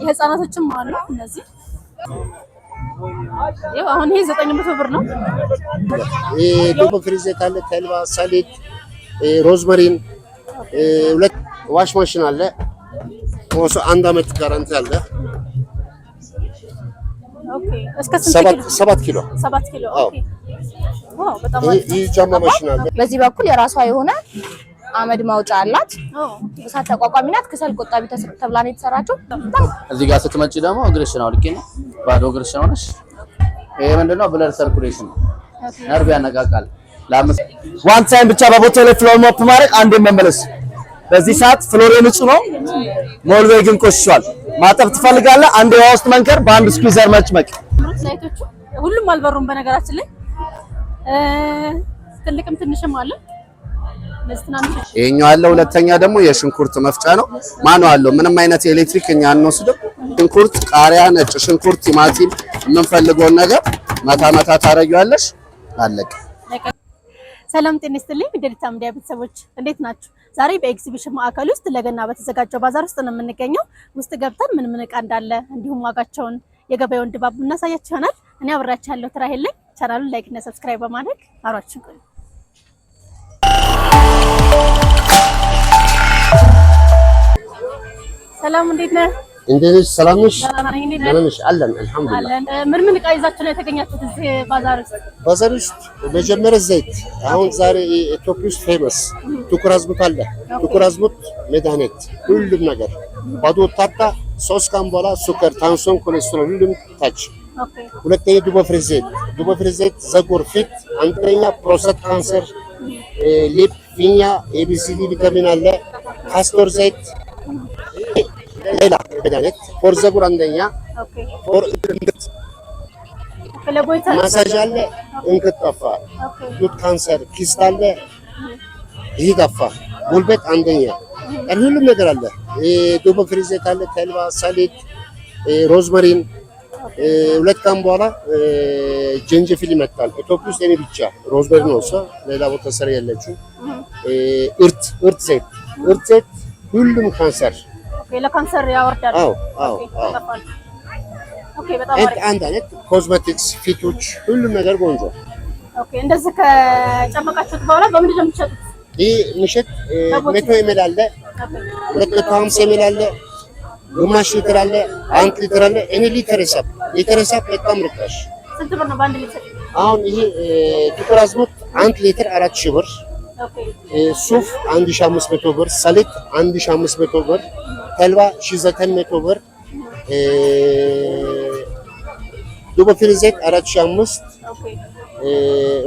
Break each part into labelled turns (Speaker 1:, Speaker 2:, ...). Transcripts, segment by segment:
Speaker 1: የህፃናቶችም አሉ እነዚህ ይሄ አሁን ይሄ 900 ብር ነው።
Speaker 2: ይሄ ዱቦ ፍሪዘት አለ ተልባ ሰሊጥ ሮዝመሪን ሁለት ዋሽ ማሽን አለ ወሶ አንድ አመት ጋራንቲ አለ።
Speaker 1: ኦኬ እስከ ስንት
Speaker 2: 7 ኪሎ
Speaker 1: 7 ኪሎ ኦኬ ዋው በጣም
Speaker 2: ይሄ ጃማ ማሽን አለ።
Speaker 3: በዚህ በኩል የራሷ የሆነ አመድ ማውጫ አላት። እሳት ተቋቋሚ ናት። ከሰል ቆጣቢ ተብላ ነው የተሰራችው።
Speaker 4: እዚህ ጋር ስትመጪ ደግሞ እግርሽን አውልቂ ነው ባዶ እግርሽን ሆነሽ ይሄ ምንድነው ብለድ ሰርኩሌሽን ነርቭ ያነቃቃል።
Speaker 5: ዋን ታይም ብቻ በቦታው ላይ ፍሎር ሞፕ ማድረግ አንዴ መመለስ። በዚህ ሰዓት ፍሎር ንጹህ ነው፣ ሞልዌይ ግን ቆሽሿል። ማጠብ ትፈልጋለህ? አንዴ ውሃ ውስጥ መንከር፣ በአንድ ስኩዊዘር መጭመቅ።
Speaker 1: ላይቶቹ ሁሉም አልበሩም በነገራችን ላይ ትልቅም ትንሽም አለ።
Speaker 4: ይሄኛው አለ። ሁለተኛ ደግሞ የሽንኩርት መፍጫ ነው። ማኑ አለው ምንም አይነት ኤሌክትሪክ እኛ አንወስድም። ሽንኩርት፣ ቃሪያ፣ ነጭ ሽንኩርት፣ ቲማቲም የምንፈልገውን ነገር መታ መታ ታረጊዋለሽ። አለቀ።
Speaker 1: ሰላም ጤና ይስጥልኝ ዲጂታል ሚዲያ ቤተሰቦች እንዴት ናችሁ? ዛሬ በኤግዚቢሽን ማዕከል ውስጥ ለገና በተዘጋጀው ባዛር ውስጥ ነው የምንገኘው። ውስጥ ገብተን ምን እቃ እንዳለ እንዲሁም ዋጋቸውን የገበያውን ድባብ እናሳያችሁ ይሆናል። እኔ አብራችሁ ያለው ትራሄል ላይ ቻናሉን ላይክ እና ሰብስክራይብ በማድረግ አብራችሁ ቆዩ። ሰላም እንዴት ነህ?
Speaker 2: እንዴት ነሽ? ሰላም ነሽ? ደህና ነሽ? አለን አልሐምዱሊላህ።
Speaker 1: ምን እቃ ይዛችሁ ነው የተገኛችሁት እዚህ ባዛር ውስጥ?
Speaker 2: ባዛር ውስጥ መጀመሪያ ዘይት፣ አሁን ዛሬ ኢትዮጵያ ውስጥ ፌመስ ጥቁር አዝሙድ አለ። ጥቁር አዝሙድ መድኃኒት፣ ሁሉም ነገር ባዶ ታጣ 3 ቀን በኋላ ሱከር፣ ታንሶን፣ ኮሌስትሮል ሁሉም ታች። ሁለተኛ ዱቦ ፍሬ ዘይት ዘጉር ፊት፣ አንደኛ ፕሮስታት ካንሰር፣ ሊፕ፣ ፊኛ፣ ኤቢሲዲ ቪታሚን አለ። ካስቶር ዘይት ሌላ መድኃኒት ፎር ዘጉር አንደኛ ፎር እንቅርት ማሳጅ አለ። እንቅርት ጠፋ፣ ጡት ካንሰር ኪስት አለ። ይህ ጠፋ። ጉልበት አንደኛ ሁሉም ነገር አለ። ዱቦ ፍሬ ዘይት አለ። ተልባ፣ ሰሊጥ፣ ሮዝመሪን 2 ቀን በኋላ ጀንጀፊል ይመጣል። ኢትዮጵያ ውስጥ እኔ ብቻ ሮዝመሪን ነው እሷ ሌላ ቦታ ሰር ያለችው። እርት ዘይት ሁሉም ካንሰር
Speaker 1: ለካንሰር ያወርዳል።
Speaker 2: አንድ አይነት ኮዝሜቲክስ ፊቶች ሁሉም ነገር ቆንጆ።
Speaker 1: እንደዚህ ከጨመቃችሁት በኋላ በምንድን ነው የምትሸጡት?
Speaker 2: ይህ ምሽት 100 ml አለ፣ 250 ml አለ፣ ግማሽ ሊትር አለ፣ 1 ሊትር አለ። እኔ ሊትር ሂሳብ በጣም ርካሽ።
Speaker 1: ስንት ብር ነው በአንድ ሊትር?
Speaker 2: አሁን ይሄ ጥቁር አዝሙድ 1 ሊትር 4000 ብር፣ ሱፍ 1500 ብር፣ ሰሊጥ 1500 ብር፣ ተልባ 1900 ብር፣ ዱቦ ፍሬ ዘይት 4500፣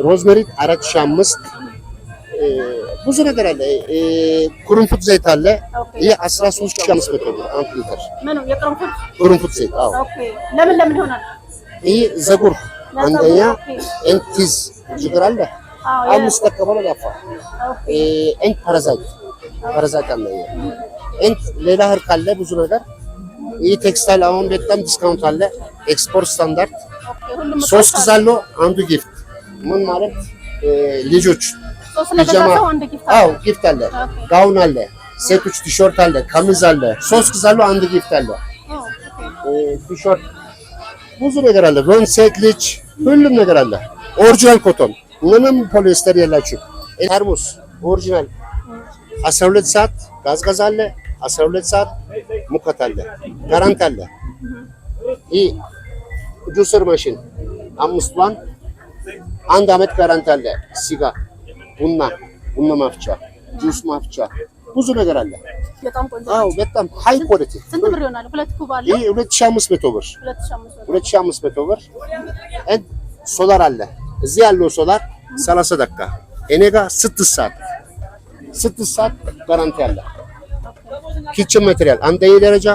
Speaker 2: ሮዝመሪ 4500። ብዙ ነገር አለ። ቁርንፉድ ዘይት አለ። ይሄ 13500 ብር 1 ሊትር።
Speaker 1: ምን ነው
Speaker 2: ቁርንፉድ ዘይት? አዎ።
Speaker 1: ለምን ይሆናል?
Speaker 2: ይሄ ዘጉር አንደኛ እንቲዝ ችግር አለ። አምስት ተቀበለ ያፋ እንት ፓራዛይት አለ። እንት ሌላ ህር ካለ ብዙ ነገር። ይሄ ቴክስታይል አሁን በጣም ዲስካውንት አለ። ኤክስፖርት ስታንዳርድ 3 ግዛሎ አንዱ ጊፍት። ምን ማለት ልጆች ጊፍት አለ። ጋውን አለ፣ ሴቶች ቲሸርት አለ፣ ካሚዝ አለ። 3 ግዛሎ አንድ ጊፍት አለ። ቲሸርት ብዙ ነገር አለ። ሮን ሴት ልጅ ሁሉም ነገር አለ። ኦሪጂናል ኮቶን ምንም ፖሊስተር የላችሁ። ተርሙስ ኦሪጂናል 12 ሰዓት ጋዝጋዝ አለ፣ 12 ሰዓት ሙቀት አለ፣ ጋራንት አለ። ይህ ጁሰር ማሽን 5 ዋን 1 አመት ጋራንት አለ። ሲጋ ቡና ማፍጫ፣ ጁስ ማፍጫ ብዙ ነገር አለ።
Speaker 1: በጣም ቆንጆ።
Speaker 2: አዎ በጣም ሃይ ኳሊቲ።
Speaker 1: ስንት ብር ይሆናል? 2 ኩብ አለ።
Speaker 2: ይሄ 2500 ብር 2500 ብር። ሶላር አለ። እዚህ ያለው ሶላር 30 ደቂቃ እኔ ጋር 6 ሰዓት ጋራንቲ አለ። ኪችን ማቴሪያል አንደኛ ደረጃ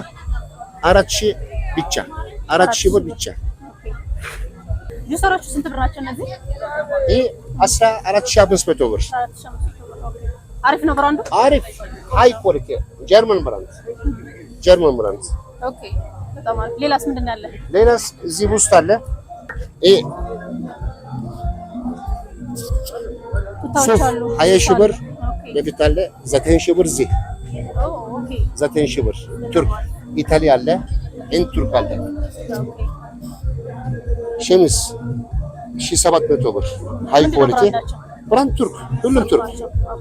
Speaker 2: 4000 ብቻ 4000 ብር ብቻ።
Speaker 1: ጁሰሮቹ ስንት ብር ናቸው እነዚህ?
Speaker 2: ይሄ 14500 ብር።
Speaker 1: አሪፍ ነው ብራንዱ።
Speaker 2: አሪፍ ሃይ ኳሊቲ ጀርመን ብራንድ።
Speaker 1: ኦኬ በጣም አሪፍ። ሌላስ ምንድን ነው ያለ?
Speaker 2: ሌላስ እዚህ ውስጥ አለ። ይሄ ሱፍ 20 ብር በፊት አለ። 9 ብር እዚህ 9 ብር ቱርክ። ኢታሊ አለ፣ ኤንድ ቱርክ አለ። ሸሚዝ 1700 ብር ሃይ ኳሊቲ ብራንድ ቱርክ፣ ሁሉም ቱርክ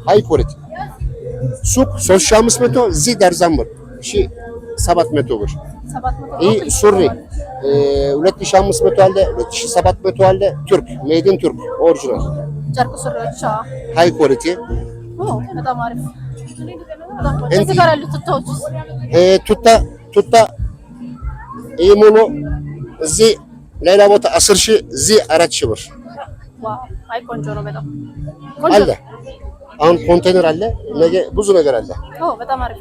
Speaker 2: ሃይ ኳሊቲ። ሱቅ 3500 እዚህ ዳርዛምር 1700 ብር። ይህ ሱሪ 2500 አለ፣ 2700 አለ። ቱርክ ሜድን ቱርክ ኦሪጂናል
Speaker 1: ጨርቅ ሱሪዎች
Speaker 2: ሃይ ኳሊቲ።
Speaker 1: በጣም አሪፍ። እዚህ ጋር ያሉት
Speaker 2: ቱታ ሙሉ እዚህ ሌላ ቦታ 10,000 እዚህ 4,000 ብር።
Speaker 1: ዋው አይ ቆንጆ ነው በጣም
Speaker 2: አለ። አሁን ኮንቴነር አለ፣ ነገ ብዙ ነገር አለ።
Speaker 1: በጣም አሪፍ።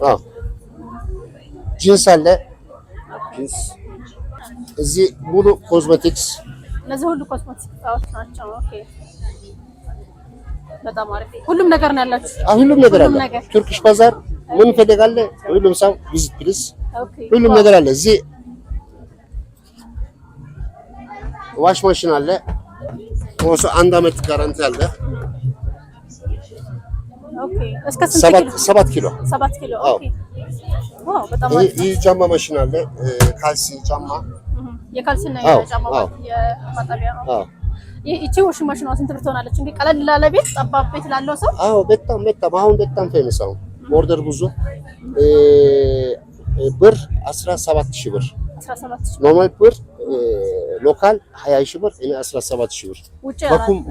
Speaker 2: ጂንስ አለ፣ ጂንስ እዚህ ሙሉ ኮስሜቲክስ።
Speaker 1: እነዚህ ሁሉ ኮስሜቲክስ ናቸው። ኦኬ በጣም አሪፍ። ሁሉም ነገር ነው ያላችሁ?
Speaker 2: ሁሉም ነገር አለ። ቱርኪሽ ባዛር ምን ፈልጋለ? ሁሉም ሰው ቪዚት ፕሊዝ። ሁሉም ነገር አለ እዚህ። ዋሽ ማሽን አለ። ወሶ 1 አመት ጋራንቲ አለ።
Speaker 1: ኦኬ እስከ ስንት ኪሎ?
Speaker 2: 7 ኪሎ።
Speaker 1: 7 ኪሎ። ኦኬ ዋው በጣም አሪፍ።
Speaker 2: ይህ ጃማ ማሽን አለ። ካልሲ ጃማ፣
Speaker 1: የካልሲና የጃማ የማጠቢያ ነው። ይቺ ዋሽ ማሽኗ ስንት ብር ትሆናለች? እንዴ ቀለል ላለ ቤት፣ ጠባብ ቤት ላለው ሰው?
Speaker 2: በጣም አሁን በጣም ፌመስ ነው። ኦርደር ብዙ ብር 17,000 ብር።
Speaker 1: 17,000
Speaker 2: ኖርማል ብር ሎካል 20,000 ብር። እኔ 17,000 ብር።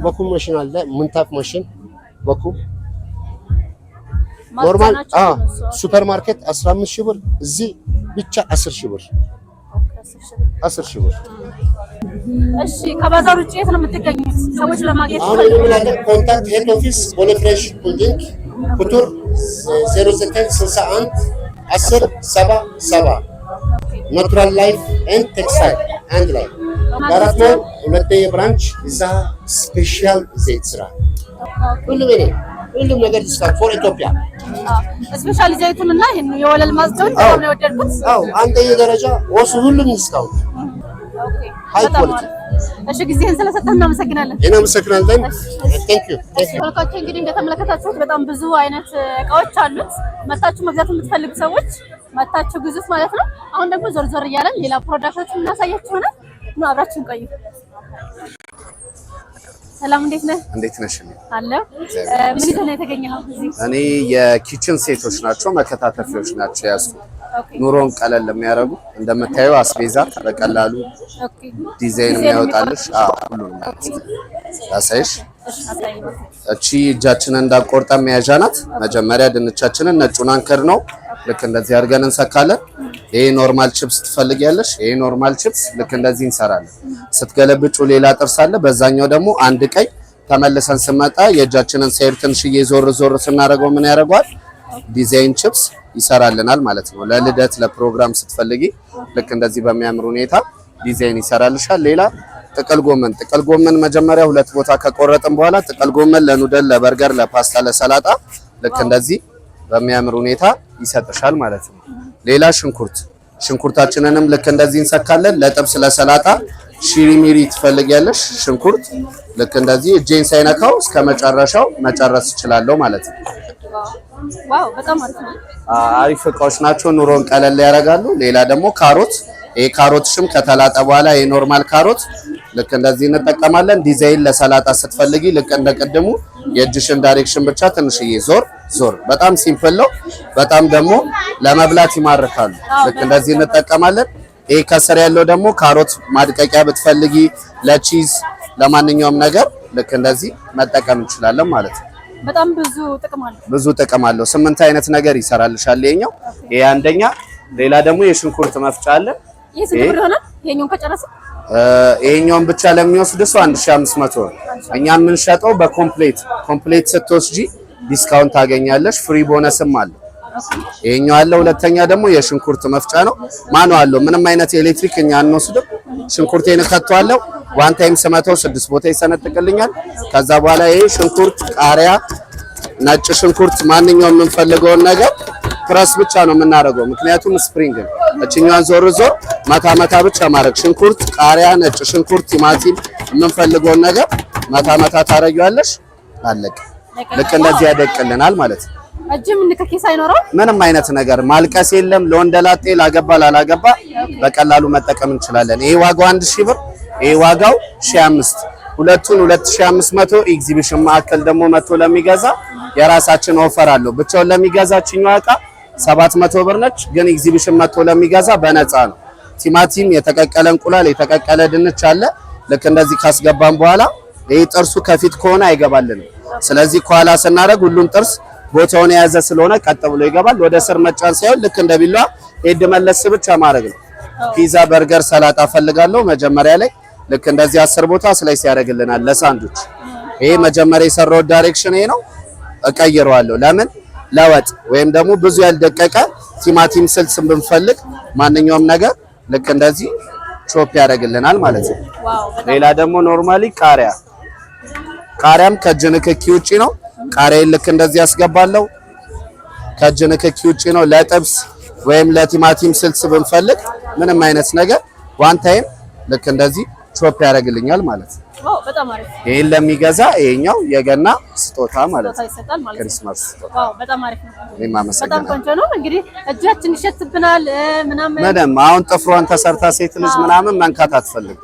Speaker 2: በኩም ማሽን አለ፣ ምንጣፍ ማሽን በኩም ኖርማል። ሱፐር ማርኬት 15,000 ብር። እዚህ ብቻ 10,000 ብር። 10,000 ብር።
Speaker 1: እሺ ከባዛር ውጪ የት ነው የምትገኙት? ሰዎች ለማግኘት
Speaker 2: አሁን የምንላለ ኮንታክት ሄድ ኦፊስ ቦሌ ፍሬሽ ቢልዲንግ ቁጥር 0961 10 77 ናቹራል ላይፍ ኤንድ ቴክስታይል አንድ ላይ አራት ነው። ሁለተኛ ብራንች እዛ ስፔሻል ዘይት ስራ ሁሉም ነገር ዲስካውንት ፎር ኢትዮጵያ።
Speaker 1: ስፔሻል ዘይቱን እና ይሄን የወለል ማጽዳውን በጣም ነው የወደድኩት።
Speaker 2: አንደኛ ደረጃ ወሱ ሁሉም ዲስካውንት። ሃይ ኳሊቲ።
Speaker 1: እሺ ጊዜህን ስለሰጠን እናመሰግናለን።
Speaker 2: እናመሰግናለን። ቴንክ ዩ።
Speaker 1: ተመልካቾች እንግዲህ እንደተመለከታችሁት በጣም ብዙ አይነት እቃዎች አሉት። መታችሁ መግዛት የምትፈልጉ ሰዎች መታችሁ ግዙት ማለት ነው። አሁን ደግሞ ዞር ዞር እያለን ሌላ ፕሮዳክቶችን እናሳያችሁ ሆነ ነው። አብራችሁን ቆዩ። ሰላም እንዴት ነህ?
Speaker 4: እንዴት ነሽ?
Speaker 1: አለ ምን ይዘህ ነው የተገኘኸው እዚህ?
Speaker 4: እኔ የኪችን ሴቶች ናቸው፣ መከታተፊያዎች ናቸው ያዝኩት። ኑሮን ቀለል የሚያደርጉ እንደምታዩ አስቤዛ በቀላሉ ዲዛይን የሚያወጣልሽ ሁሉንም ማለት ነው። ያሳይሽ። እቺ እጃችንን እንዳቆርጣ መያዣ ናት። መጀመሪያ ድንቻችንን ነጩን አንከር ነው ልክ እንደዚህ አድርገን እንሰካለን። ይሄ ኖርማል ቺፕስ ትፈልጊያለሽ? ይሄ ኖርማል ቺፕስ ልክ እንደዚህ እንሰራለን። ስትገለብጩ ሌላ ጥርስ አለ፣ በዛኛው ደግሞ አንድ ቀይ። ተመልሰን ስመጣ የእጃችንን ሳይድ ትንሽዬ ዞር ዞር ስናደርገው ምን ያደርገዋል? ዲዛይን ቺፕስ ይሰራልናል ማለት ነው። ለልደት ለፕሮግራም ስትፈልጊ ልክ እንደዚህ በሚያምር ሁኔታ ዲዛይን ይሰራልሻል። ሌላ ጥቅል ጎመን። ጥቅል ጎመን መጀመሪያ ሁለት ቦታ ከቆረጥን በኋላ ጥቅል ጎመን ለኑደል፣ ለበርገር፣ ለፓስታ፣ ለሰላጣ ልክ እንደዚህ በሚያምር ሁኔታ ይሰጥሻል ማለት ነው። ሌላ ሽንኩርት። ሽንኩርታችንንም ልክ እንደዚህ እንሰካለን። ለጥብስ፣ ለሰላጣ ሽሪሚሪ ትፈልጊያለሽ? ሽንኩርት ልክ እንደዚህ እጄን ሳይነካው እስከ መጨረሻው መጨረስ እችላለሁ ማለት ነው።
Speaker 1: ዋው በጣም አሪፍ ነው።
Speaker 4: አሪፍ እቃዎች ናቸው። ኑሮን ቀለል ያደርጋሉ። ሌላ ደግሞ ካሮት። ይሄ ካሮትሽም ከተላጠ በኋላ ይሄ ኖርማል ካሮት ልክ እንደዚህ እንጠቀማለን። ዲዛይን ለሰላጣ ስትፈልጊ ልክ እንደቀደሙ የእጅሽን ዳይሬክሽን ብቻ ትንሽዬ ዞር ዞር። በጣም ሲምፕል ነው። በጣም ደግሞ ለመብላት ይማርካሉ። ልክ እንደዚህ እንጠቀማለን። ይሄ ከስር ያለው ደግሞ ካሮት ማድቀቂያ ብትፈልጊ ለቺዝ ለማንኛውም ነገር ልክ እንደዚህ መጠቀም እንችላለን ማለት ነው።
Speaker 1: በጣም ብዙ ጥቅም አለው።
Speaker 4: ብዙ ጥቅም አለው። 8 አይነት ነገር ይሰራልሻል ይሄኛው። ይሄ አንደኛ። ሌላ ደግሞ የሽንኩርት መፍጫ አለ።
Speaker 1: ይሄ ስንት ብር ሆነ? ይሄኛውን ከጨረሰ
Speaker 4: ይሄኛውን ብቻ ለሚወስድ ሰው 1500 ነው። እኛ የምንሸጠው ኮምፕሌት ስትወስጂ ዲስካውንት ታገኛለሽ። ፍሪ ቦነስም አለ። ይሄኛው አለ። ሁለተኛ ደግሞ የሽንኩርት መፍጫ ነው። ማኑዋል ነው። ምንም አይነት ኤሌክትሪክ እኛ አንወስድም። ሽንኩርቴን ከተዋለው ዋን ታይም ስመተው 6 ቦታ ይሰነጥቅልኛል። ከዛ በኋላ ይሄ ሽንኩርት፣ ቃሪያ፣ ነጭ ሽንኩርት ማንኛውም የምንፈልገውን ነገር ፕረስ ብቻ ነው የምናደርገው። ምክንያቱም ስፕሪንግ ነው። እቺኛዋን ዞር ዞር መታ መታ ብቻ ማድረግ። ሽንኩርት፣ ቃሪያ፣ ነጭ ሽንኩርት፣ ቲማቲም የምንፈልገውን ነገር መታ መታ ታረጊዋለሽ። አለቀ። ልክ እንደዚህ ያደቅልናል ማለት ነው።
Speaker 1: እጅም ንክኪ ሳይኖረው
Speaker 4: ምንም አይነት ነገር ማልቀስ የለም። ለወንደላጤ ላገባ ላላገባ በቀላሉ መጠቀም እንችላለን። ይሄ ዋጋው 1000 ብር፣ ይሄ ዋጋው 1500። ሁለቱን 2500። ኤግዚቢሽን ማዕከል ደግሞ መጥቶ ለሚገዛ የራሳችን ኦፈር አለው። ብቻውን ለሚገዛችኛው ዕቃ 700 ብር ነች፣ ግን ኤግዚቢሽን መጥቶ ለሚገዛ በነፃ ነው። ቲማቲም፣ የተቀቀለ እንቁላል፣ የተቀቀለ ድንች አለ። ልክ እንደዚህ ካስገባን በኋላ ይሄ ጥርሱ ከፊት ከሆነ አይገባልንም። ስለዚህ ከኋላ ስናደርግ ሁሉም ጥርስ ቦታውን የያዘ ስለሆነ ቀጥ ብሎ ይገባል። ወደ ስር መጫን ሳይሆን ልክ እንደ ቢላዋ ሄድ መለስ ብቻ ማድረግ ነው። ፒዛ፣ በርገር፣ ሰላጣ ፈልጋለሁ መጀመሪያ ላይ ልክ እንደዚህ 10 ቦታ ስላይስ ያደርግልናል ለሳንዱች። ይሄ መጀመሪያ የሰራው ዳይሬክሽን ይሄ ነው። እቀይረዋለሁ ለምን ለወጥ ወይም ደግሞ ብዙ ያልደቀቀ ቲማቲም ስልስ ብንፈልግ ማንኛውም ነገር ልክ እንደዚህ ቾፕ ያደርግልናል ማለት ነው። ሌላ ደግሞ ኖርማሊ ቃሪያም ከእጅ ንክኪ ውጪ ነው። ቃሪያን ልክ እንደዚህ ያስገባለሁ። ከእጅ ንክኪ ውጪ ነው። ለጥብስ ወይም ለቲማቲም ስልስ ብንፈልግ ምንም አይነት ነገር ዋን ታይም ልክ እንደዚህ ቾፕ ያደርግልኛል ማለት ነው።
Speaker 1: በጣም አሪፍ።
Speaker 4: ይሄን ለሚገዛ ይሄኛው የገና ስጦታ ማለት ነው። ክሪስማስ ስጦታ።
Speaker 1: በጣም አሪፍ ነው።
Speaker 4: በጣም
Speaker 1: ቆንጆ ነው። እንግዲህ እጃችን ይሸትብናል ምናምን
Speaker 4: አሁን ጥፍሯን ተሰርታ ሴት ልጅ ምናምን መንካት አትፈልግም።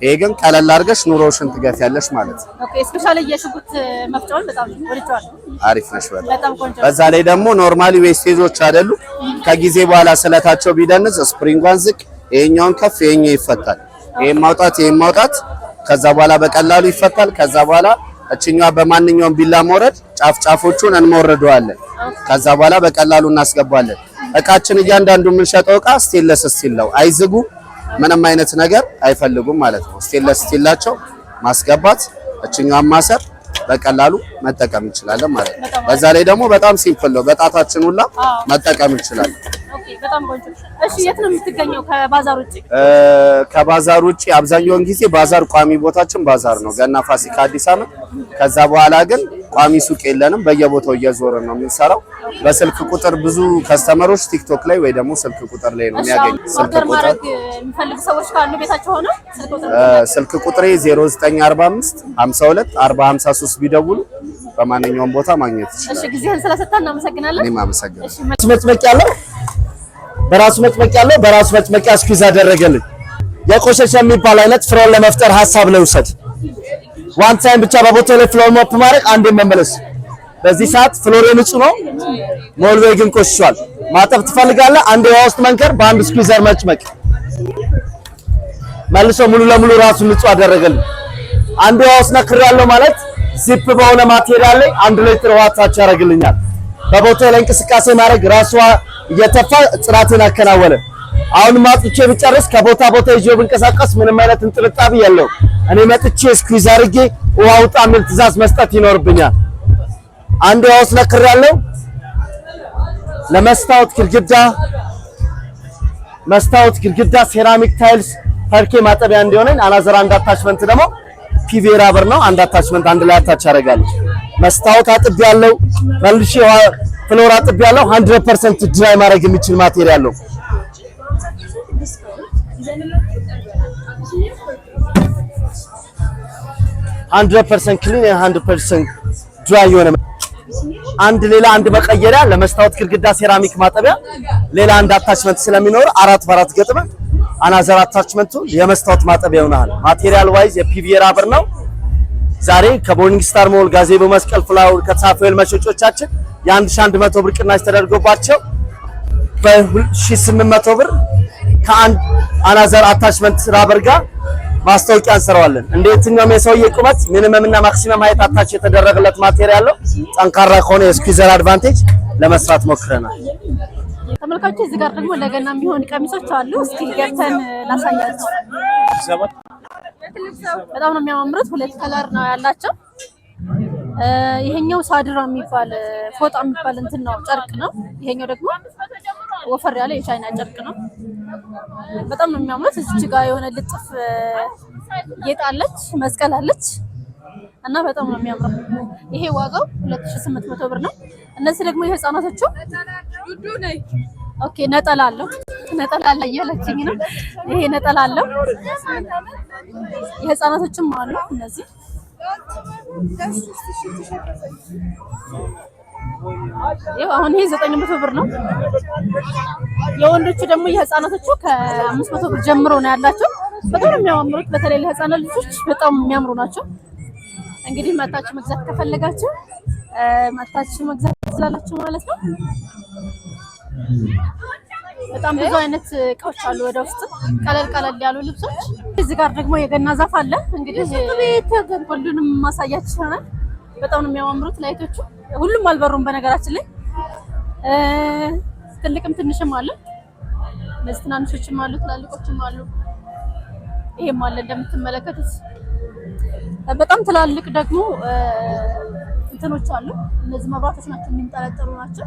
Speaker 4: ይሄ ግን ቀለል አድርገሽ ኑሮሽን ትገፊያለሽ ማለት ነው።
Speaker 1: ኦኬ። ስፔሻሊ የሽጉጥ መፍጫውን በጣም ወድጄዋለሁ።
Speaker 4: አሪፍ ነሽ
Speaker 1: በጣም ቆንጆ።
Speaker 4: በዛ ላይ ደግሞ ኖርማሊ ዌስቴጆች አይደሉ ከጊዜ በኋላ ስለታቸው ቢደንዝ ስፕሪንጓን ዝቅ፣ ይሄኛውን ከፍ፣ ይሄኛው ይፈታል። ይሄን ማውጣት ከዛ በኋላ በቀላሉ ይፈታል። ከዛ በኋላ እችኛዋ በማንኛውም ቢላ መውረድ ጫፎቹን እንሞርደዋለን። ከዛ በኋላ በቀላሉ እናስገባለን። እቃችን እያንዳንዱ የምንሸጠው እቃ ስቴንለስ ስቲል ነው። አይዝጉ፣ ምንም አይነት ነገር አይፈልጉም ማለት ነው። ስቴንለስ ስቲላቸው ማስገባት፣ እችኛዋን ማሰር፣ በቀላሉ መጠቀም እንችላለን ማለት ነው። በዛ ላይ ደግሞ በጣም ሲምፕል ነው። በጣታችን ሁላ መጠቀም እንችላለን።
Speaker 1: ኦኬ። በጣም ቆንጆ። እሺ፣ የት ነው የምትገኘው ከባዛር ውጪ?
Speaker 4: ከባዛር ውጪ አብዛኛውን ጊዜ ባዛር ቋሚ ቦታችን ባዛር ነው፣ ገና፣ ፋሲካ፣ አዲስ ዓመት። ከዛ በኋላ ግን ቋሚ ሱቅ የለንም። በየቦታው እየዞርን ነው የምንሰራው። በስልክ ቁጥር ብዙ ከስተመሮች ቲክቶክ ላይ ወይ ደግሞ ስልክ ቁጥር ላይ ነው የሚያገኙ። ስልክ ቁጥር
Speaker 1: የሚፈልጉ ሰዎች ካሉ ቤታቸው ሆነ
Speaker 4: ስልክ ቁጥሬ 0945 52 40 53 ቢደውሉ በማንኛውም ቦታ ማግኘት ይችላል።
Speaker 1: እሺ፣ ጊዜህን ስለሰጠን እናመሰግናለን።
Speaker 4: እኔም አመሰግናለሁ።
Speaker 5: በራሱ መጭመቂያ ስኩዝ አደረገልኝ። የቆሸሸ የሚባል አይነት ፍሎር ለመፍጠር ሀሳብ ለውሰድ ዋን ታይም ብቻ በቦታው ላይ ፍሎር ሞፕ ማድረግ አንዴ መመለስ። በዚህ ሰዓት ፍሎር ንጹህ ነው፣ ሞልዌይ ግን ቆሽሿል። ማጠብ ትፈልጋለህ? አንዴ ውሃ ውስጥ መንከር፣ በአንድ ስኩዘር መጭመቅ፣ መልሶ ሙሉ ለሙሉ ራሱን ንጹህ አደረገልኝ። አንዴ ውሃ ውስጥ ነክሬያለሁ ማለት ዚፕ በሆነ ማቴሪያል ላይ 1 ሊትር ውሃ ታች ያደርግልኛል። በቦታው ላይ እንቅስቃሴ ማድረግ ራሷ እየተፋ ጽዳትን አከናወነ። አሁን ማጥቼ ብጨርስ ከቦታ ቦታ ይዤው ብንቀሳቀስ ምንም አይነት እንጥልጣቢ የለውም። እኔ መጥቼ ስኩዝ አድርጌ ውሃ ውጣ የሚል ትዕዛዝ መስጠት ይኖርብኛል። አንድ ውሃ ውስጥ ነክሬያለሁ። ለመስታወት ግድግዳ ሴራሚክ ታይልስ ፐርኬ ማጠቢያ እንዲሆነኝ አናዘር አንድ አታችመንት ደግሞ ፒቪ ራበር ነው። አንድ አታችመንት አንድ ላይ አታች አደርጋለሁ። መስታወት አጥቤያለሁ። መልሼ ፍሎር አጥቤያለሁ። 100% ድራይ ማድረግ የሚችል ማቴሪያል ነው። 100% ክሊን 100% ድራይ የሆነ አንድ መቀየሪያ ለመስታወት ግድግዳ ሴራሚክ ማጠቢያ ሌላ አንድ አታችመንት ስለሚኖር 4 በ4 ገጥመ አናዘር አታችመንቱ የመስታወት ማጠቢያ ይሆናል። ማቴሪያል ዋይዝ የፒቪ ራበር ነው። ዛሬ ከቦርኒንግ ስታር ሞል ጋዜቦ መስቀል ፍላወር ከሳፎል መሸጮቻችን የ1100 ብር ቅናሽ ተደርጎባቸው በ1800 ብር ከአንድ አናዘር አታችመንት ራበር ጋር ማስታወቂያ እንሰራዋለን። እንደየትኛውም የሰውዬ ቁመት ሚኒመም እና ማክሲመም ሃይት አታች የተደረገለት ማቴሪያል ነው። ጠንካራ ከሆነ የስኩዘር አድቫንቴጅ ለመስራት ሞክረናል።
Speaker 1: ተመልካቾች እዚህ ጋር ደግሞ ለገና የሚሆን ቀሚሶች አሉ። እስኪ ገብተን ላሳያችሁ። በጣም ነው የሚያማምሩት። 2 ከለር ነው ያላቸው። ይሄኛው ሳድራ የሚባል ፎጣ የሚባል እንትን ነው ጨርቅ ነው። ይሄኛው ደግሞ ወፈር ያለ የቻይና ጨርቅ ነው። በጣም ነው የሚያምሩት። እዚህ ጋር የሆነ ልጥፍ ጌጣለች፣ መስቀል አለች እና በጣም ነው የሚያምረው። ይሄ ዋጋው 2800 ብር ነው። እነዚህ ደግሞ የህፃናቶቹ ኦኬ ነጠላ አለው። ነጠላ አለ እያለችኝ ነው። ይሄ ነጠላ አለው። የህፃናቶችም አሉ እነዚህ ይሄው አሁን ይሄ 900 ብር ነው። የወንዶቹ ደግሞ የህፃናቶቹ ከ500 ብር ጀምሮ ነው ያላቸው። በጣም የሚያማምሩት በተለይ ለህፃናት ልጆች በጣም የሚያምሩ ናቸው። እንግዲህ መታችሁ መግዛት ከፈለጋችሁ መታችሁ መግዛት ትችላላችሁ ማለት ነው። በጣም ብዙ አይነት እቃዎች አሉ ወደ ውስጥ ቀለል ቀለል ያሉ ልብሶች። እዚህ ጋር ደግሞ የገና ዛፍ አለ። እንግዲህ ቤት ሁሉንም ማሳያችሁ ይሆናል። በጣም ነው የሚያማምሩት ላይቶቹ። ሁሉም አልበሩም በነገራችን ላይ ትልቅም ትንሽም አለ። እነዚህ ትናንሾችም አሉ፣ ትላልቆችም አሉ። ይሄም አለ እንደምትመለከቱት። በጣም ትላልቅ ደግሞ እንትኖች አሉ። እነዚህ መብራቶች ናቸው፣ የሚንጠለጠሉ ናቸው።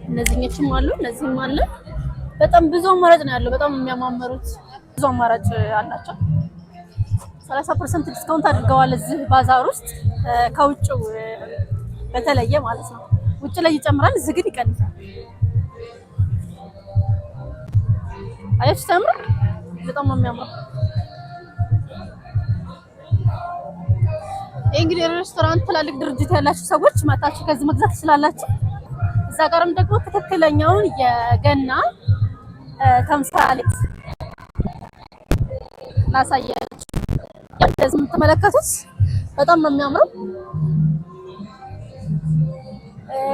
Speaker 1: እነዚህኞችም አሉ፣ እነዚህም አለ። በጣም ብዙ አማራጭ ነው ያለው። በጣም የሚያማምሩት ብዙ አማራጭ አላቸው። 30% ዲስካውንት አድርገዋል እዚህ ባዛር ውስጥ ከውጭው በተለየ ማለት ነው። ውጭ ላይ ይጨምራል፣ እዚህ ግን ይቀንሳል። አያችሁ ተምር በጣም ነው የሚያምረው። እንግዲህ ሬስቶራንት ትላልቅ ድርጅት ያላችሁ ሰዎች መታችሁ ከዚህ መግዛት ትችላላችሁ። እዛ ጋርም ደግሞ ትክክለኛውን የገና ተምሳሌት ላሳያችሁ። እንደዚህ የምትመለከቱት በጣም ነው የሚያምረው።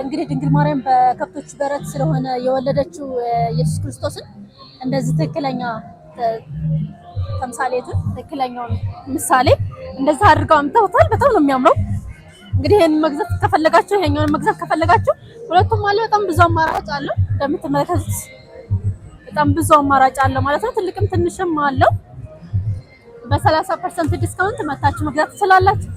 Speaker 1: እንግዲህ ድንግል ማርያም በከብቶች በረት ስለሆነ የወለደችው ኢየሱስ ክርስቶስን እንደዚህ ትክክለኛ ተምሳሌቱን ትክክለኛውን ምሳሌ እንደዛ አድርገው አምጥተውታል። በጣም ነው የሚያምረው። እንግዲህ ይሄን መግዛት ከፈለጋችሁ ይሄኛውን መግዛት ከፈለጋችሁ ሁለቱም አለ። በጣም ብዙ አማራጭ አለው። እንደምትመለከቱት በጣም ብዙ አማራጭ አለው ማለት ነው። ትልቅም ትንሽም አለው። በ30% ዲስካውንት መታችሁ መግዛት ትችላላችሁ።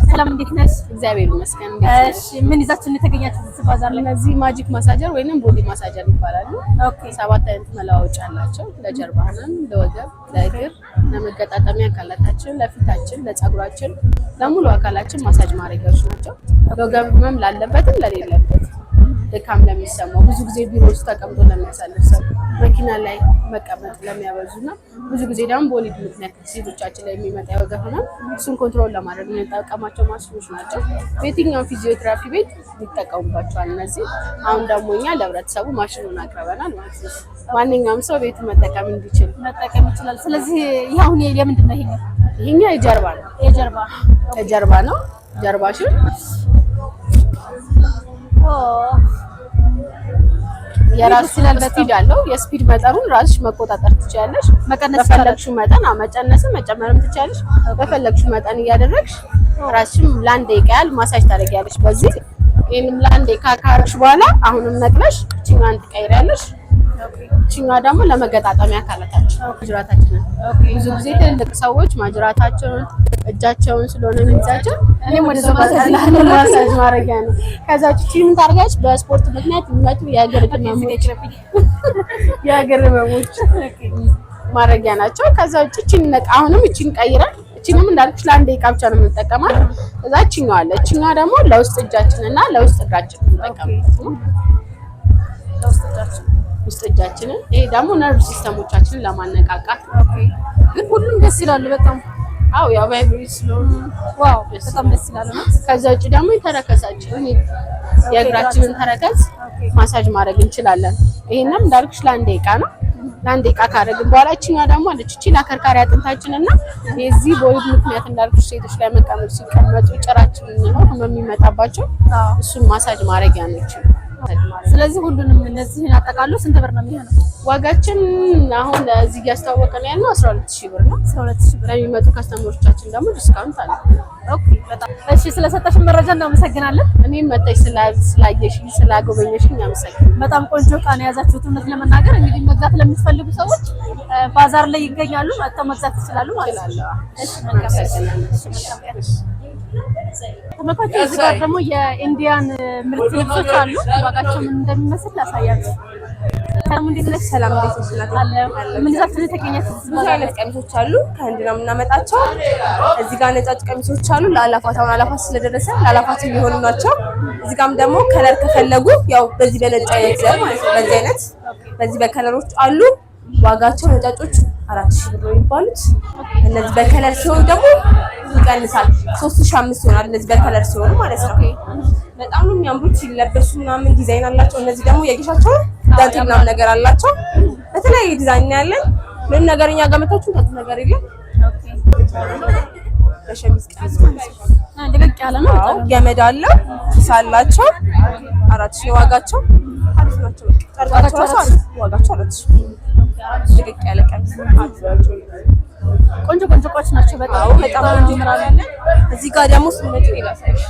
Speaker 1: ሰላም እንዴት ነሽ?
Speaker 6: እግዚአብሔር ይመስገን።
Speaker 1: እሺ ምን ይዛችሁ የተገኛችሁት እዚህ ባዛር ላይ?
Speaker 6: እነዚህ ማጂክ ማሳጀር ወይንም ቦዲ ማሳጀር ይባላሉ። ኦኬ 7 አይነት መለዋወጫ አላቸው። ለጀርባ ህመም፣ ለወገብ፣ ለእግር፣ ለመገጣጠሚያ አካላታችን፣ ለፊታችን፣ ለፀጉራችን፣ ለሙሉ አካላችን ማሳጅ ማድረጊያዎች ናቸው። ለወገብ ህመም ላለበትም ለሌለበት ድካም ለሚሰማው ብዙ ጊዜ ቢሮ ውስጥ ተቀምጦ ለሚያሳልፍ ሰው መኪና ላይ መቀመጥ ለሚያበዙና ብዙ ጊዜ ደግሞ በወሊድ ምክንያት ሴቶቻችን ላይ የሚመጣ የወገብ ህመም እሱን ኮንትሮል ለማድረግ የምንጠቀማቸው ማሽኖች ናቸው። በየትኛውም ፊዚዮቴራፒ ቤት ይጠቀሙባቸዋል እነዚህ። አሁን ደግሞ እኛ ለህብረተሰቡ ማሽኑን አቅርበናል ማለት ነው። ማንኛውም ሰው ቤቱ መጠቀም እንዲችል
Speaker 1: መጠቀም ይችላል። ስለዚህ ይሄ አሁን የምንድን ነው?
Speaker 6: ይሄኛው የጀርባ ነው። የጀርባ ነው። ጀርባሽን የራሱ ስፒድ አለው። የስፒድ መጠኑን ራስሽ መቆጣጠር ትችያለሽ። መቀነስ በፈለግሽው መጠን መጨነስም መጨመርም ትችያለሽ። በፈለግሽው መጠን እያደረግሽ ራስሽም ለአንድ ደቂቃ ያህል ማሳጅ ታደርጊያለሽ። በዚህ ይሄንም ለአንድ ደቂቃ ካረግሽ በኋላ አሁንም ነቅለሽ እቺኛን ትቀይሪያለሽ። እቺኛዋ ደግሞ ለመገጣጠሚያ አካላታችን ማጅራታችንን ብዙ ጊዜ ትልልቅ ሰዎች ማጅራታቸውን እጃቸውን ስለሆነ የሚይዛቸው እኔም ወደ ማሳጅ ማድረጊያ ነው። ከዛ እቺ ምን ታደርጋለች? በስፖርት ምክንያት የሚመጡ የእግር ህመሞች ማድረጊያ ናቸው። ከዛ ውጭ እቺን አሁንም እቺን ቀይረን እቺንም እንዳልኩሽ ለአንድ ደቂቃ ብቻ ነው የምንጠቀማት። ከዛ እቺኛዋ አለ። እቺኛዋ ደግሞ ለውስጥ እጃችንና ለውስጥ እግራችን እንጠቀምበት ነው። ለውስጥ እጃችን ውስጥ እጃችንን ይሄ ደግሞ ነርቭ ሲስተሞቻችንን ለማነቃቃት። ግን ሁሉም ደስ ይላሉ በጣም አው ያው ቫይብሬት ስለሆነ ዋው በጣም ደስ ይላል ነው። ከዛ ውጭ ደግሞ የተረከሳችን የእግራችንን ተረከዝ ማሳጅ ማድረግ እንችላለን። ይሄንም እንዳልኩሽ ለአንድ ደቂቃ ነው። ለአንድ ደቂቃ ካደረግን በኋላ እቺኛው ደግሞ አለች እቺ ለከርካሪ አጥንታችንና የዚህ በወሊድ ምክንያት እንዳልኩሽ ሴቶች ላይ መቀመጥ ሲቀመጡ ጭራችንን ነው የሚመጣባቸው እሱን ማሳጅ ማድረጊያ ነች።
Speaker 1: ስለዚህ ሁሉንም እነዚህን አጠቃሎ ስንት ብር ነው የሚሆነው?
Speaker 6: ዋጋችን አሁን እዚህ ያስተዋወቀን ያለው 12000 ብር ነው። 12000 ብር ለሚመጡ ከስተመሮቻችን ደግሞ ዲስካውንት አለ።
Speaker 1: ኦኬ በጣም እሺ። ስለሰጠሽን መረጃ እናመሰግናለን።
Speaker 6: እኔም መጣሽ ስላየሽኝ ስላጎበኘሽኝ አመሰግናለሁ።
Speaker 1: በጣም ቆንጆ ዕቃ ነው የያዛችሁት። እውነት ለመናገር እንግዲህ መግዛት ለምትፈልጉ ሰዎች ባዛር ላይ ይገኛሉ፣ መጥተው መግዛት ይችላሉ ማለት ነው። እሺ ተመልካቾች እዚህ ጋር ደግሞ የኢንዲያን ምርት ልብሶች አሉ። ዋጋቸው ምን እንደሚመስል ላሳያችሁ። ሰላም እንዴት ነሽ?
Speaker 7: ሰላም እንዴት ነሽ?
Speaker 1: ምን ይዛችሁ የተገኛችሁ?
Speaker 7: ብዙ አይነት ቀሚሶች አሉ። ከህንድ ነው የምናመጣቸው። እዚህ ጋር ነጫጭ ቀሚሶች አሉ። ለአላፋት አሁን አላፋት ስለደረሰ ለአላፋት የሚሆኑ ናቸው። እዚህ ጋርም ደግሞ ከለር ከፈለጉ ያው በዚህ በነጭ አይነት ዘር ማለት ነው። በዚህ አይነት በዚህ በከለሮች አሉ። ዋጋቸው ነጫጮቹ 4000 ብር ነው የሚባሉት። እነዚህ በከለር ሲሆኑ ደግሞ ይቀንሳል። 3500 ይሆናል። እነዚህ በከለር ሲሆኑ ማለት ነው። በጣም ነው የሚያምሩት ሲለበሱ ምናምን ዲዛይን አላቸው። እነዚህ ደግሞ የጌሻቸው ዳንቴል ምናምን ነገር አላቸው። በተለያየ ዲዛይን ያለን ምንም ነገር እኛ ጋር መታችሁ ታቱ ነገር የለም። ኦኬ ለሸሚዝ ቀሚስ
Speaker 1: ልቅቅ ያለ ነው።
Speaker 7: አዎ ገመድ አለው ሳላቸው 4000 ዋጋቸው አሪፍ ናቸው። ጠርጋቸው ዋጋቸው 4000 ልቅቅ ያለ ቀሚስ
Speaker 1: ቆንጆ እቃዎች ናቸው። በጣም
Speaker 7: እንጀምራለን። እዚህ ጋር ደግሞ ስንመጪ ይላሳይሽ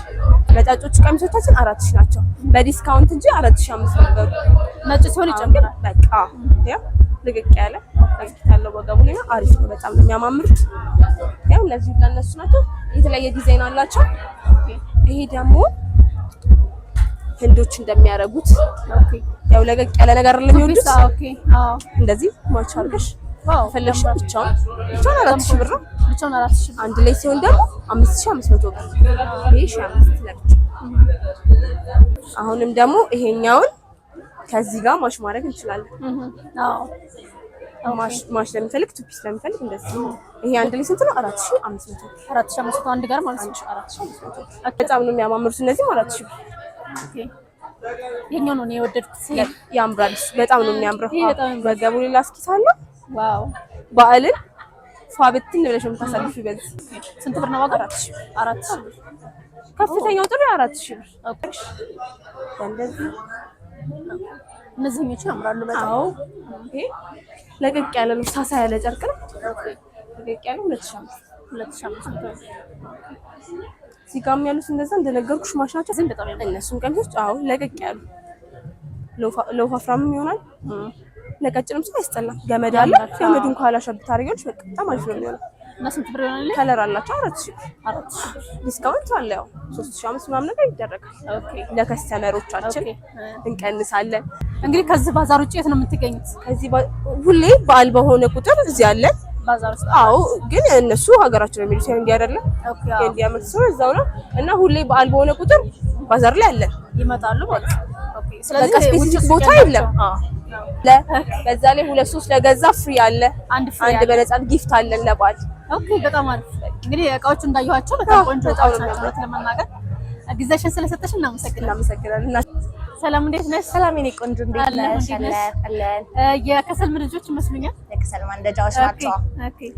Speaker 7: ነጫጮች ቀሚሶቻችን 4000 ናቸው በዲስካውንት እንጂ 4500 ነበሩ።
Speaker 1: ነጭ ሲሆን ይጨምራል።
Speaker 7: በቃ ያ ልቅቅ ያለ ያለው ወገቡ ነው። አሪፍ ነው። በጣም ነው የሚያማምሩት። ያው እነዚህ ለነሱ ናቸው። የተለያየ ዲዛይን አላቸው። ይሄ ደግሞ ህንዶች እንደሚያረጉት ያው ለቀቅ ያለ ነገር ለሚወዱት እንደዚህ ማች አድርገሽ ፈለሽ ብቻውን 4000 ብር ነው።
Speaker 1: ብቻውን 4000
Speaker 7: አንድ ላይ ሲሆን ደግሞ 5500 ብር። ይሄ 1500 ለብቻ። አሁንም ደግሞ ይሄኛውን ከዚህ ጋር ማሽ ማድረግ እንችላለን። ማሽ ለምፈልግ ቱፒስ ለምፈልግ እንደዚህ። ይሄ አንድ ላይ ስንት ነው? 4500
Speaker 1: አንድ ጋር ማለት ነው።
Speaker 7: 4500 በጣም ነው የሚያማምሩት እነዚህ 4000 ብር።
Speaker 1: ኦኬ የኛው ነው የወደድኩት።
Speaker 7: ያምራል። በጣም ነው የሚያምረው። ወገቡ ሌላ እስኪሳለ
Speaker 1: ዋው
Speaker 7: በዓልን ፋብትን ብለሽ የምታሳልፊው በዚህ
Speaker 1: ስንት ብር ነው ዋጋ? 4000 ብር።
Speaker 7: ከፍተኛው ጥሩ 4000 ብር። ኦኬ እንደዚህ
Speaker 1: እነዚህኞቹ ያምራሉ በጣም።
Speaker 7: አዎ ይሄ ለቀቅ ያለ ነው። ሳሳ ያለ ጨርቅ ነው። ለቀቅ ያለ 2500 እዚህ ጋርም ያሉት እንደዛ እንደነገርኩሽ ማሽ ናቸው። ዝም በጣም እነሱን ቀሚሶች አዎ ለቀቅ ያሉ ለወፋፍራምም ይሆናል። ለቀጭንም ሰው አይስጠላም። ገመድ አለ። ገመዱን ካላሸብት አድርገሽ በቃ በጣም አሪፍ ነው የሚሆነው።
Speaker 1: እና ስንት ብር ይሆናል?
Speaker 7: ከለር አላቸው 4000 ዲስካውንት አለ። ያው 3500 ምናምን ነገር ይደረጋል። ኦኬ ለከስተመሮቻችን እንቀንሳለን።
Speaker 1: እንግዲህ ከዚህ ባዛር ውጪ የት ነው የምትገኙት?
Speaker 7: ከዚህ ሁሌ በዓል በሆነ ቁጥር እዚህ አለ
Speaker 1: ባዛር ውስጥ።
Speaker 7: አዎ ግን እነሱ ሀገራችን ነው የሚሉት እንዴ አይደለም? ኦኬ እንዴ አመሰው እዛው ነው እና ሁሌ በዓል በሆነ ቁጥር ባዛር ላይ አለ
Speaker 1: ይመጣሉ ማለት ነው። ኦኬ
Speaker 7: ስለዚህ ስፔሲፊክ ቦታ የለም። በዛ ላይ 2-3 ለገዛ ፍሪ አለ። አንድ በነፃ ጊፍት አለ ለበዓል።
Speaker 1: ኦኬ በጣም አሪፍ። እንግዲህ እቃዎቹ እንዳየኋቸው በጣም ቆንጆ እቃዎች ናቸው ለመናገር። ጊዜሽን ስለሰጠሽ እናመሰግናለን። ሰላም እንዴት ነሽ?
Speaker 3: ሰላም የኔ ቆንጆ እንዴት ነሽ? አለን
Speaker 1: የከሰል ምድጃዎች ይመስሉኛል።
Speaker 3: የከሰል ማንደጃዎች ናቸው።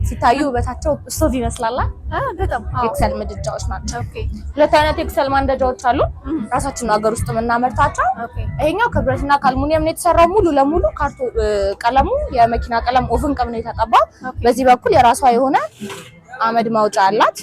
Speaker 3: ሲታዩ ውበታቸው ስቶቭ ይመስላል።
Speaker 1: በጣም
Speaker 3: የከሰል ምድጃዎች ናቸው። ሁለት አይነት የከሰል ማንደጃዎች አሉ። ራሳችን ነው ሀገር ውስጥ የምናመርታቸው። ይሄኛው ከብረትና ከአልሙኒየም ነው የተሰራው። ሙሉ ለሙሉ ቀለሙ የመኪና ቀለም ኦቭን ቀለም ነው የተቀባው። በዚህ በኩል የራሷ የሆነ አመድ ማውጫ አላት።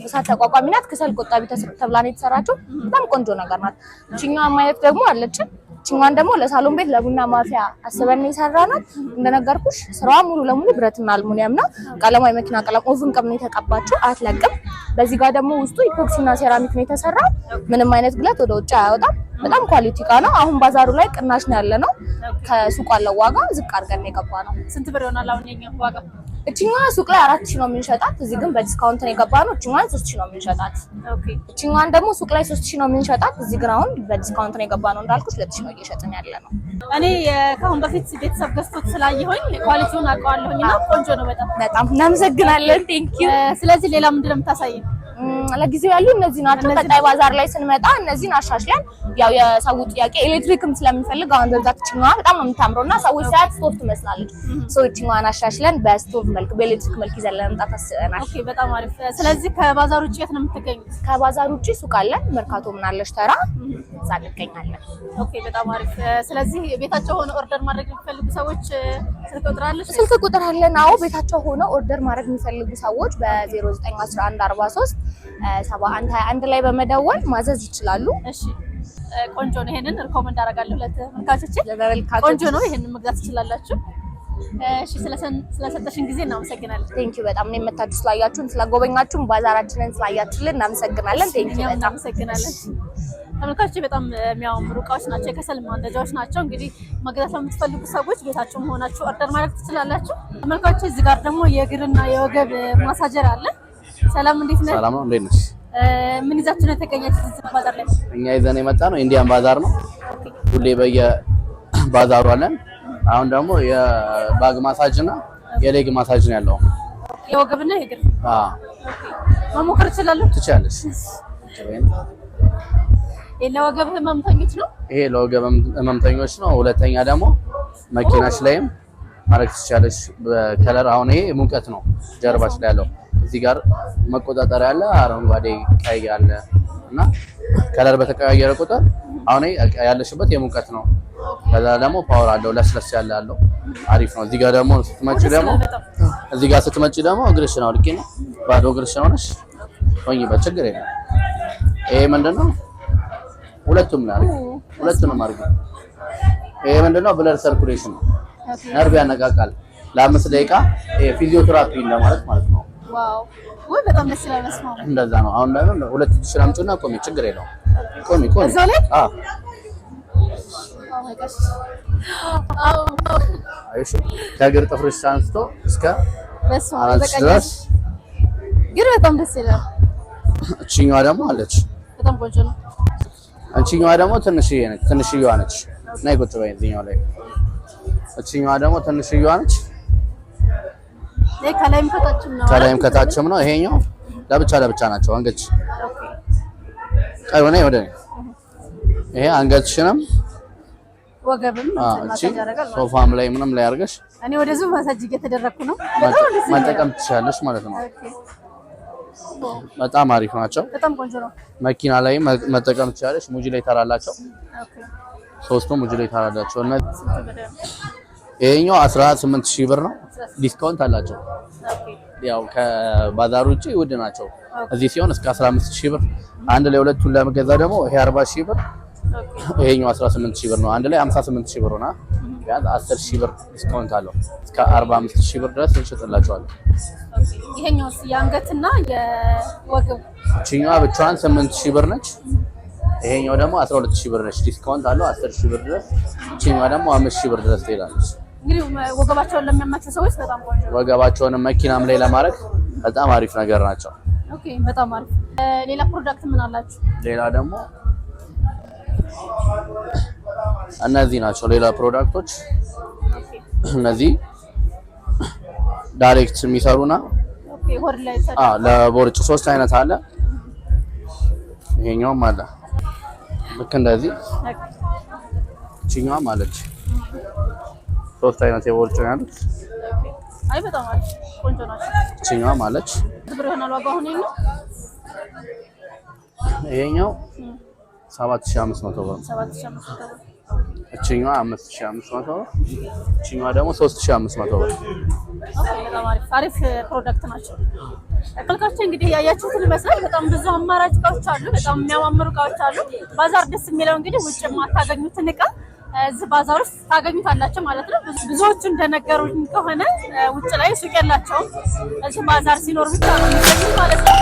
Speaker 3: እሳት ተቋቋሚ ናት። ከሰል ቆጣቢ ተብላ ነው የተሰራችው። በጣም ቆንጆ ነገር ናት። እቺኛዋ ማየት ደግሞ አለችን። እቺኛዋን ደግሞ ለሳሎን ቤት ለቡና ማፍያ አስበን የሰራናት። እንደነገርኩሽ ስራዋ ሙሉ ለሙሉ ብረትና አልሙኒየም ነው። ቀለሟ የመኪና ቀለም ኦቭን ቀለም ነው የተቀባችው። አትለቅም። በዚህ ጋር ደግሞ ውስጡ ኢፖክሲና ሴራሚክ ነው የተሰራው። ምንም አይነት ግለት ወደ ውጭ አያወጣም። በጣም ኳሊቲ እቃ ነው። አሁን ባዛሩ ላይ ቅናሽ ነው ያለ ነው። ከሱቅ ያለው ዋጋ ዝቅ አድርገን ነው የገባ ነው።
Speaker 1: ስንት ብር ይሆናል አሁን የኛ ዋጋ?
Speaker 3: እቺኛዋ ሱቅ ላይ 4000 ነው የምንሸጣት። እዚህ ግን በዲስካውንት ነው የገባ ነው። እቺኛዋን 3000 ነው የምንሸጣት። ኦኬ እቺኛዋን ደግሞ ሱቅ ላይ 3000 ነው የምንሸጣት። እዚህ ግን አሁን በዲስካውንት ነው የገባ ነው እንዳልኩሽ 2000 ነው እየሸጥን ያለ ነው።
Speaker 1: እኔ ከአሁን በፊት ቤተሰብ ገዝቶት ስላየሁኝ ኳሊቲውን አውቀዋለሁኝና ቆንጆ ነው
Speaker 3: በጣም እናመሰግናለን። ቴንክ ዩ።
Speaker 1: ስለዚህ ሌላ ምንድን ነው የምታሳየኝ?
Speaker 3: ለጊዜው ያሉ እነዚህ ናቸው። ቀጣይ ባዛር ላይ ስንመጣ እነዚህን አሻሽለን ያው የሰው ጥያቄ ኤሌክትሪክም ስለምንፈልግ አሁን በዛት እቺኛዋ በጣም ነው የምታምረውና ሰዎች ሳያት ስቶቭ ትመስላለች። እቺኛዋን አሻሽለን በስቶቭ መልክ በኤሌክትሪክ መልክ ይዘን ለመምጣት አስበናል።
Speaker 1: ኦኬ በጣም አሪፍ። ስለዚህ ከባዛር ውጪ የት ነው የምትገኙት?
Speaker 3: ከባዛር ውጪ ሱቅ አለን። መርካቶ ምን አለሽ ተራ እዛ እንገኛለን።
Speaker 1: ኦኬ በጣም አሪፍ። ስለዚህ ቤታቸው ሆነ ኦርደር ማድረግ የሚፈልጉ ሰዎች ስልክ ቁጥር አለሽ?
Speaker 3: ስልክ ቁጥር አለን። አዎ ቤታቸው ሆነ ኦርደር ማድረግ የሚፈልጉ ሰዎች በ091143 7121 ላይ በመደወል ማዘዝ ይችላሉ።
Speaker 1: እሺ ቆንጆ ነው። ይሄንን ሪኮመንድ አደርጋለሁ ለተመልካቾች። ቆንጆ ነው። ይሄንን መግዛት ትችላላችሁ። እሺ ስለሰጠሽን ጊዜ እናመሰግናለን።
Speaker 3: ቴንኪው በጣም ነው የመታችሁ ስላያችሁን ስለጎበኛችሁን ባዛራችንን ስላያችሁልን እናመሰግናለን። ቴንኪው በጣም
Speaker 1: እናመሰግናለን። ተመልካቾች በጣም የሚያማምሩ እቃዎች ናቸው። የከሰል ማንደጃዎች ናቸው። እንግዲህ መግዛት ለምትፈልጉ ሰዎች ቤታችሁ መሆናችሁ ኦርደር ማድረግ ትችላላችሁ። ተመልካቾች እዚህ ጋር ደግሞ የእግርና የወገብ ማሳጀር አለ። ሰላም እንዴት ነህ?
Speaker 8: ሰላም ነው። እንዴት ነሽ?
Speaker 1: ምን ይዛችሁ ነው የተገኛችሁት እዚህ ባዛር ላይ?
Speaker 8: እኛ ይዘን የመጣ ነው ኢንዲያን ባዛር ነው። ሁሌ በየባዛሩ አለን። አሁን ደግሞ የባግ ማሳጅ እና የሌግ ማሳጅ ነው ያለው።
Speaker 1: የወገብና የእግር? አዎ። መሞከር ትችላለህ?
Speaker 8: ትችላለሽ።
Speaker 1: ለወገብ ህመምተኞች ነው።
Speaker 8: ይሄ ለወገብ ህመምተኞች ነው። ሁለተኛ ደግሞ መኪናሽ ላይም ማድረግ ትችላለሽ በከለር። አሁን ይሄ ሙቀት ነው ጀርባሽ ላይ ያለው። እዚህ ጋር መቆጣጠሪያ አለ፣ አረንጓዴ ቀይ አለ እና ከለር በተቀያየረ ቁጥር አሁን ያለሽበት የሙቀት ነው። ከዛ ደግሞ ፓወር አለው፣ ለስለስ ያለ አለው፣ አሪፍ ነው። እዚህ ጋር ደግሞ ስትመጪ ደግሞ እግርሽን አውልቂ ነው፣ ባዶ እግርሽን ሆነሽ ሆኝበት ችግር የለም። ይሄ ምንድነው? ሁለቱንም አድርጊ። ይሄ ምንድነው? ብለድ ሰርኩሌሽን ነው፣ ነርቭ ያነቃቃል ለ5 ደቂቃ። ይሄ ፊዚዮቴራፒ እንደማለት ማለት ነው።
Speaker 1: ዋው ወይ በጣም ደስ ይላል። መስማት
Speaker 8: እንደዛ ነው። አሁን ደግሞ ሁለት እጅሽን አምጪና ቆሚ፣ ችግር የለውም። ቆሚ
Speaker 1: እዛ ላይ
Speaker 8: አይሽ ከእግር ጥፍርሽ አንስቶ እስከ አናትሽ ድረስ
Speaker 1: ግን በጣም ደስ ይላል።
Speaker 8: እቺኛዋ ደግሞ አለች፣
Speaker 1: በጣም ቆንጆ ነው።
Speaker 8: እቺኛዋ ደግሞ ትንሽዬዋ ነች። ነይ ቁጭ በይ እዚህኛው ላይ። እቺኛዋ ደግሞ ትንሽዬዋ ነች። ከላይም ከታችም ነው። ይሄኛው ለብቻ ናቸው። አንገች ቀይ ወደ ይሄ አንገትሽንም
Speaker 1: ወገብም
Speaker 8: ሶፋም ላይ ምንም ላይ አድርገሽ
Speaker 1: እኔ ወደዚህ ማሳጅ እየተደረኩ ነው።
Speaker 8: መጠቀም ትችላለሽ ማለት ነው። በጣም አሪፍ ናቸው።
Speaker 1: በጣም ቆንጆ ነው።
Speaker 8: መኪና ላይ መጠቀም ትችላለሽ። ሙጅሌተር አላቸው። ሶስቱም ሙጅሌተር አላቸው። ይሄኛው 18000 ብር ነው። ዲስካውንት አላቸው። ያው ከባዛር ውጪ ውድ ናቸው። እዚህ ሲሆን እስከ 15000 ብር። አንድ ላይ ሁለቱን ለመገዛ ደግሞ ይሄ 40000 ብር፣ ይሄኛው 18000 ብር ነው። አንድ ላይ 58000 ብር ሆና ቢያንስ 10000 ብር ዲስካውንት አለው። እስከ 45000 ብር ድረስ እንሸጥላቸዋለን።
Speaker 1: ይሄኛውስ የአንገትና የወገብ
Speaker 8: እቺኛዋ ብቻዋን 8000 ብር ነች። ይሄኛው ደግሞ 12000 ብር ነች። ዲስካውንት አለው 10000 ብር ድረስ። እቺኛዋ ደግሞ 5000 ብር ድረስ ትሄዳለች።
Speaker 1: እንግዲህ ወገባቸውን ለሚያማቸው ሰዎች በጣም ቆንጆ ነው።
Speaker 8: ወገባቸውን መኪናም ላይ ለማድረግ በጣም አሪፍ ነገር ናቸው።
Speaker 1: ኦኬ በጣም አሪፍ። ሌላ ፕሮዳክት ምን አላችሁ?
Speaker 8: ሌላ ደግሞ እነዚህ ናቸው። ሌላ ፕሮዳክቶች እነዚህ ዳይሬክት የሚሰሩና
Speaker 1: ሆድ ላይ
Speaker 8: ለቦርጭ 3 አይነት አለ። ይሄኛውም አለ ልክ እንደዚህ። እቺኛዋም አለች። 3 አይነት የቦርጭ ነው ያሉት።
Speaker 1: አይ በጣም አሪፍ ቆንጆ ናቸው።
Speaker 8: እቺኛዋም አለች።
Speaker 1: ብር ይሆናል ዋጋው አሁን ነው።
Speaker 8: ይሄኛው 7500 ብር።
Speaker 1: 7500 ብር።
Speaker 8: እቺኛዋ 5500 ብር። እቺኛዋ ደግሞ 3500 ብር።
Speaker 1: በጣም አሪፍ ፕሮዳክት ናቸው። ተመልካቾች እንግዲህ ያያችሁትን ይመስላል። በጣም ብዙ አማራጭ እቃዎች አሉ። በጣም የሚያማምሩ እቃዎች አሉ። ባዛር ደስ የሚለው እንግዲህ ውጭ የማታገኙትን እቃ እዚህ ባዛር ውስጥ ታገኙታላችሁ ማለት ነው። ብዙዎቹ እንደነገሩኝ ከሆነ ውጭ ላይ ሱቅ የላቸውም። እዚህ ባዛር ሲኖር ብቻ ነው የሚገኙት ማለት ነው።